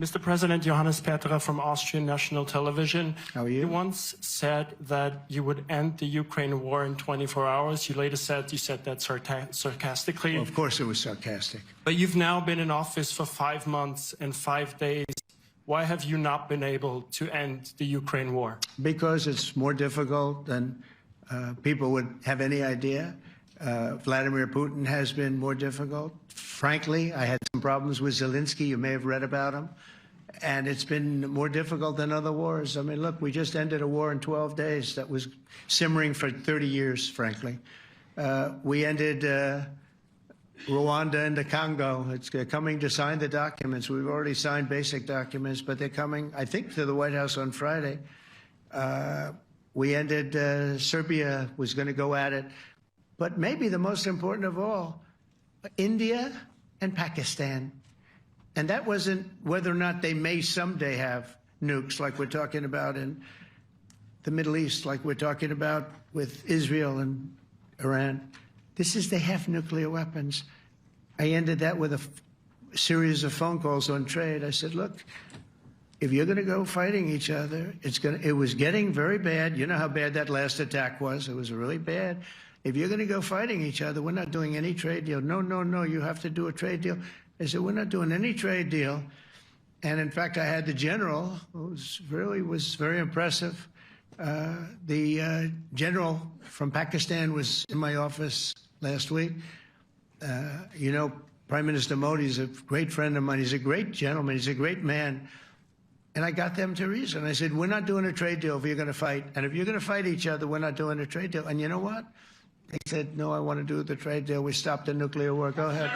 Mr. President, Johannes Petra from Austrian National Television. How are you? You once said that you would end the Ukraine war in 24 hours. You later said you said that sarcastically. Well, of course it was sarcastic. But you've now been in office for 5 months and 5 days. Why have you not been able to end the Ukraine war? Because it's more difficult than people would have any idea. Vladimir Putin has been more difficult. Frankly, I had some problems with Zelensky. You may have read about him. And it's been more difficult than other wars. I mean, look, we just ended a war in 12 days that was simmering for 30 years, frankly. We ended Rwanda and the Congo. It's coming to sign the documents. We've already signed basic documents, but they're coming, I think, to the White House on Friday. We ended Serbia was going to go at it. But maybe the most important of all, India and Pakistan. And that wasn't whether or not they may someday have nukes like we're talking about in the Middle East, like we're talking about with Israel and Iran. This is they have nuclear weapons. I ended that with a series of phone calls on trade. I said, look, if you're going to go fighting each other, it was getting very bad. You know how bad that last attack was. It was really bad. If you're going to go fighting each other, we're not doing any trade deal. No, no, no, you have to do a trade deal. I said, we're not doing any trade deal. And in fact, I had the general, who was very impressive. The general from Pakistan was in my office last week. You know, Prime Minister Modi is a great friend of mine. He's a great gentleman. He's a great man. And I got them to reason. I said, we're not doing a trade deal if you're going to fight. And if you're going to fight each other, we're not doing a trade deal. And you know what? They said, no, I want to do the trade deal. We stopped the nuclear war. Go ahead.